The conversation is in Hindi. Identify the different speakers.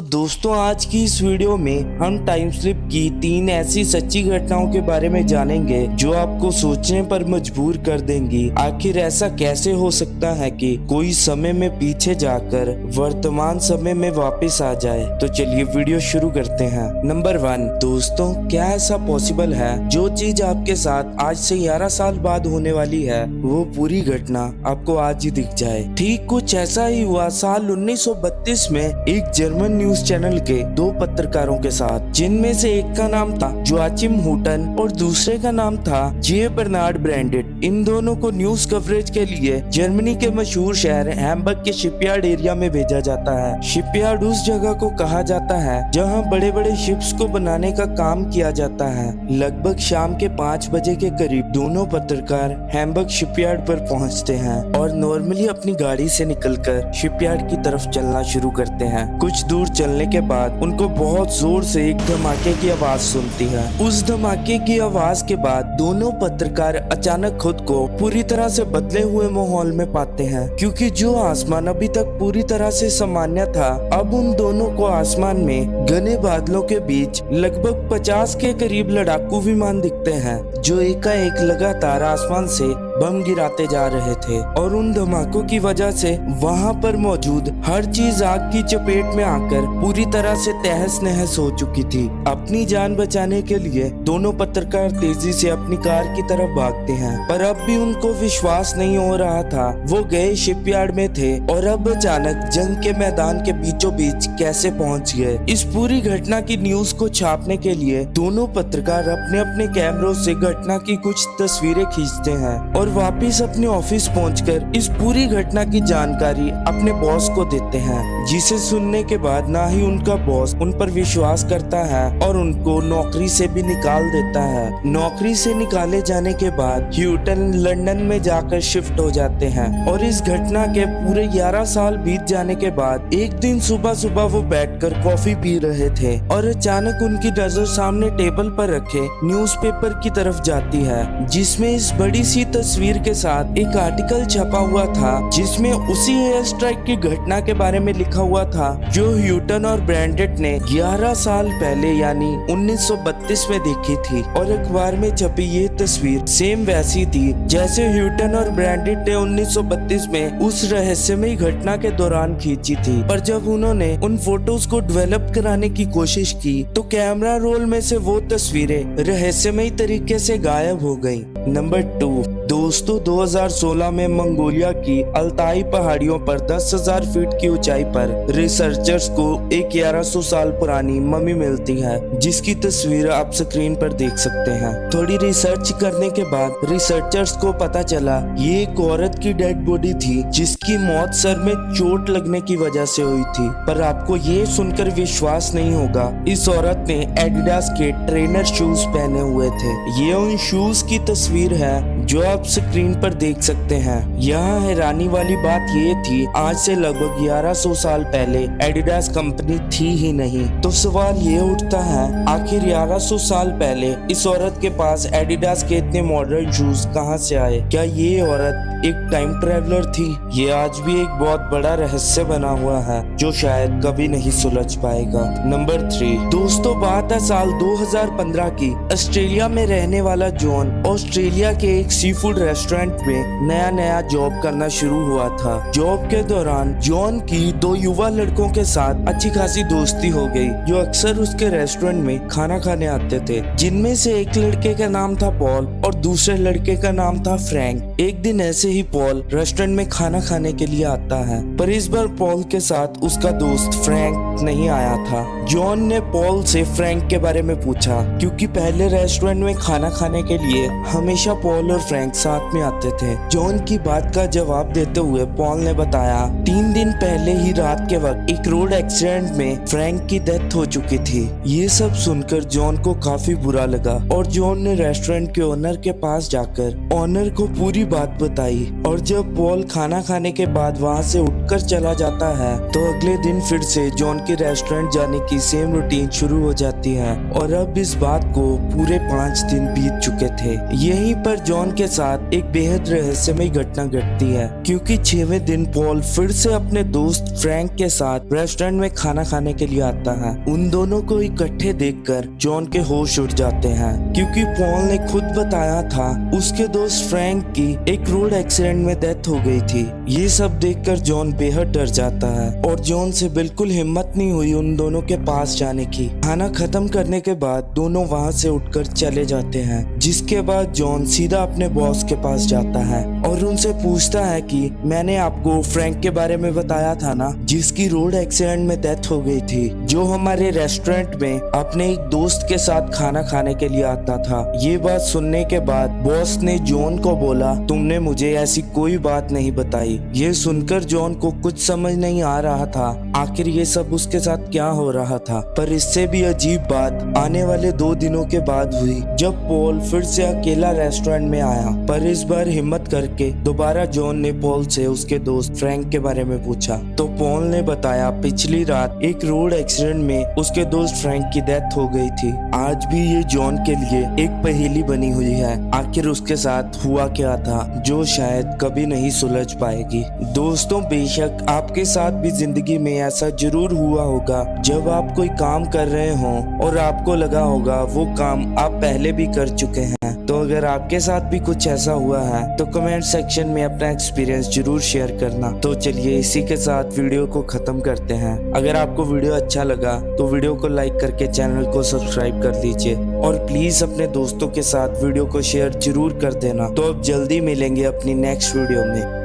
Speaker 1: तो दोस्तों आज की इस वीडियो में हम टाइम स्लिप की 3 ऐसी सच्ची घटनाओं के बारे में जानेंगे जो आपको सोचने पर मजबूर कर देंगी। आखिर ऐसा कैसे हो सकता है कि कोई समय में पीछे जाकर वर्तमान समय में वापस आ जाए। तो चलिए वीडियो शुरू करते हैं। नंबर 1, दोस्तों क्या ऐसा पॉसिबल है जो चीज आपके साथ आज से 11 साल बाद होने वाली है वो पूरी घटना आपको आज ही दिख जाए। ठीक कुछ ऐसा ही हुआ साल 1932 में एक जर्मन न्यूज चैनल के 2 पत्रकारों के साथ, जिनमें से एक का नाम था जोआचिम हुटन और दूसरे का नाम था जे बर्नार्ड ब्रैंडेट। इन दोनों को न्यूज कवरेज के लिए जर्मनी के मशहूर शहर हैम्बर्ग के शिपयार्ड एरिया में भेजा जाता है। शिपयार्ड उस जगह को कहा जाता है जहां बड़े बड़े शिप्स को बनाने का काम किया जाता है। लगभग शाम के 5 बजे के करीब दोनों पत्रकार हैम्बर्ग शिपयार्ड पर पहुंचते हैं और नॉर्मली अपनी गाड़ी से निकलकर शिपयार्ड की तरफ चलना शुरू करते हैं। कुछ दूर चलने के बाद उनको बहुत जोर से एक धमाके की आवाज सुनती है। उस धमाके की आवाज के बाद दोनों पत्रकार अचानक खुद को पूरी तरह से बदले हुए माहौल में पाते हैं, क्योंकि जो आसमान अभी तक पूरी तरह से सामान्य था, अब उन दोनों को आसमान में घने बादलों के बीच लगभग 50 के करीब लड़ाकू विमान दिखते हैं जो एकाएक लगातार आसमान से बम गिराते जा रहे थे। और उन धमाकों की वजह से वहां पर मौजूद हर चीज आग की चपेट में आकर पूरी तरह से तहस नहस हो चुकी थी। अपनी जान बचाने के लिए दोनों पत्रकार तेजी से अपनी कार की तरफ भागते हैं, पर अब भी उनको विश्वास नहीं हो रहा था वो गए शिपयार्ड में थे और अब अचानक जंग के मैदान के बीचों बीच कैसे पहुंच गए। इस पूरी घटना की न्यूज को छापने के लिए दोनों पत्रकार अपने अपने कैमरों से घटना की कुछ तस्वीरें खींचते हैं और वापिस अपने ऑफिस पहुंचकर इस पूरी घटना की जानकारी अपने बॉस को देते हैं, जिसे सुनने के बाद ना ही उनका बॉस उन पर विश्वास करता है और उनको नौकरी से भी निकाल देता है। नौकरी से निकाले जाने के बाद ह्यूटन लंदन में जाकर शिफ्ट हो जाते हैं और इस घटना के पूरे 11 साल बीत जाने के बाद एक दिन सुबह सुबह वो बैठकर कॉफी पी रहे थे और अचानक उनकी नजर सामने टेबल पर रखे न्यूज़पेपर की तरफ जाती है, जिसमें इस बड़ी सी तस्वीर के साथ एक आर्टिकल छपा हुआ था जिसमें उसी एयर स्ट्राइक की घटना के बारे में लिखा हुआ था जो ह्यूटन और ब्रैंडेट ने 11 साल पहले यानी 1932 में देखी थी। और अखबार में छपी ये तस्वीर सेम वैसी थी जैसे ह्यूटन और ब्रैंडेट ने 1932 में उस रहस्यमयी घटना के दौरान खींची थी। पर जब उन्होंने उन फोटोज को डेवलप कराने की कोशिश की तो कैमरा रोल में से वो तस्वीरें रहस्यमयी तरीके से गायब हो गयी। नंबर 2, दोस्तों 2016 में मंगोलिया की अल्ताई पहाड़ियों पर 10,000 फीट की ऊंचाई पर रिसर्चर्स को एक 1100 साल पुरानी मम्मी मिलती है, जिसकी तस्वीर आप स्क्रीन पर देख सकते हैं। थोड़ी रिसर्च करने के बाद रिसर्चर्स को पता चला ये एक औरत की डेड बॉडी थी जिसकी मौत सर में चोट लगने की वजह से हुई थी। पर आपको ये सुनकर विश्वास नहीं होगा, इस औरत ने एडिडास के ट्रेनर शूज पहने हुए थे। ये उन शूज की तस्वीर है जो आप स्क्रीन पर देख सकते हैं। यहाँ हैरानी वाली बात ये थी आज से लगभग 1100 साल पहले एडिडास कंपनी थी ही नहीं। तो सवाल ये उठता है आखिर 1100 साल पहले इस औरत के पास एडिडास के इतने मॉडर्न शूज कहाँ से आए? क्या ये औरत एक टाइम ट्रेवलर थी? ये आज भी एक बहुत बड़ा रहस्य बना हुआ है जो शायद कभी नहीं सुलझ पाएगा। नंबर 3, दोस्तों बात है साल 2015 की। ऑस्ट्रेलिया में रहने वाला जॉन ऑस्ट्रेलिया के एक सी फूड रेस्टोरेंट में नया जॉब करना शुरू हुआ था। जॉब के दौरान जॉन की 2 युवा लड़कों के साथ अच्छी खासी दोस्ती हो गई जो अक्सर उसके रेस्टोरेंट में खाना खाने आते थे। जिनमें से एक लड़के का नाम था पॉल और दूसरे लड़के का नाम था फ्रैंक। एक दिन ऐसे ही पॉल रेस्टोरेंट में खाना खाने के लिए आता है, पर इस बार पॉल के साथ उसका दोस्त फ्रैंक नहीं आया था। जॉन ने पॉल से फ्रैंक के बारे में पूछा, क्योंकि पहले रेस्टोरेंट में खाना खाने के लिए हमेशा पॉल और फ्रैंक साथ में आते थे। जॉन की बात का जवाब देते हुए पॉल ने बताया 3 दिन पहले ही रात के वक्त एक रोड एक्सीडेंट में फ्रैंक की डेथ हो चुकी थी। ये सब सुनकर जॉन को काफी बुरा लगा और जॉन ने रेस्टोरेंट के ओनर के पास जाकर ओनर को पूरी बात बताई। और जब पॉल खाना खाने के बाद वहाँ से उठकर होकर चला जाता है तो अगले दिन फिर से जॉन के रेस्टोरेंट जाने की सेम रूटीन शुरू हो जाती है। और अब इस बात को पूरे 5 दिन बीत चुके थे। यहीं पर जॉन के साथ एक बेहद रहस्यमय घटना घटती है, क्योंकि 6वें दिन पॉल फिर से अपने दोस्त फ्रैंक के साथ रेस्टोरेंट में खाना खाने के लिए आता है। उन दोनों को इकट्ठे देखकर जॉन के होश उड़ जाते हैं, क्योंकि पॉल ने खुद बताया था उसके दोस्त फ्रैंक की एक रोड एक्सीडेंट में डेथ हो गई थी। ये सब देखकर जॉन बेहद डर जाता है और जॉन से बिल्कुल हिम्मत नहीं हुई उन दोनों के पास जाने की। खाना खत्म करने के बाद दोनों वहाँ से उठकर चले जाते हैं, जिसके बाद जॉन सीधा अपने बॉस के पास जाता है और उनसे पूछता है कि मैंने आपको फ्रैंक के बारे में बताया था ना, जिसकी रोड एक्सीडेंट में डेथ हो गई थी, जो हमारे रेस्टोरेंट में अपने एक दोस्त के साथ खाना खाने के लिए आता था। ये बात सुनने के बाद बॉस ने जॉन को बोला, तुमने मुझे ऐसी कोई बात नहीं बताई। ये सुनकर जॉन को कुछ समझ नहीं आ रहा था आखिर ये सब उसके साथ क्या हो रहा था। पर इससे भी अजीब बात आने वाले 2 दिनों के बाद हुई, जब पॉल फिर से अकेला रेस्टोरेंट में आया। पर इस बार हिम्मत करके दोबारा जॉन ने पॉल से उसके दोस्त फ्रैंक के बारे में पूछा, तो पॉल ने बताया पिछली रात एक रोड एक्सीडेंट में उसके दोस्त फ्रैंक की डेथ हो गई थी। आज भी ये जॉन के लिए एक पहेली बनी हुई है, आखिर उसके साथ हुआ क्या था जो शायद कभी नहीं सुलझ पाएगी। दोस्तों, बेशक आपके साथ भी जिंदगी में ऐसा जरूर हुआ होगा जब आप कोई काम कर रहे हो और आपको लगा होगा वो काम आप पहले भी कर चुके हैं। तो अगर आपके साथ भी कुछ ऐसा हुआ है तो कमेंट सेक्शन में अपना एक्सपीरियंस जरूर शेयर करना। तो चलिए इसी के साथ वीडियो को खत्म करते हैं। अगर आपको वीडियो अच्छा लगा तो वीडियो को लाइक करके चैनल को सब्सक्राइब कर लीजिए और प्लीज अपने दोस्तों के साथ वीडियो को शेयर जरूर कर देना। तो अब जल्दी मिलेंगे अपनी नेक्स्ट वीडियो में।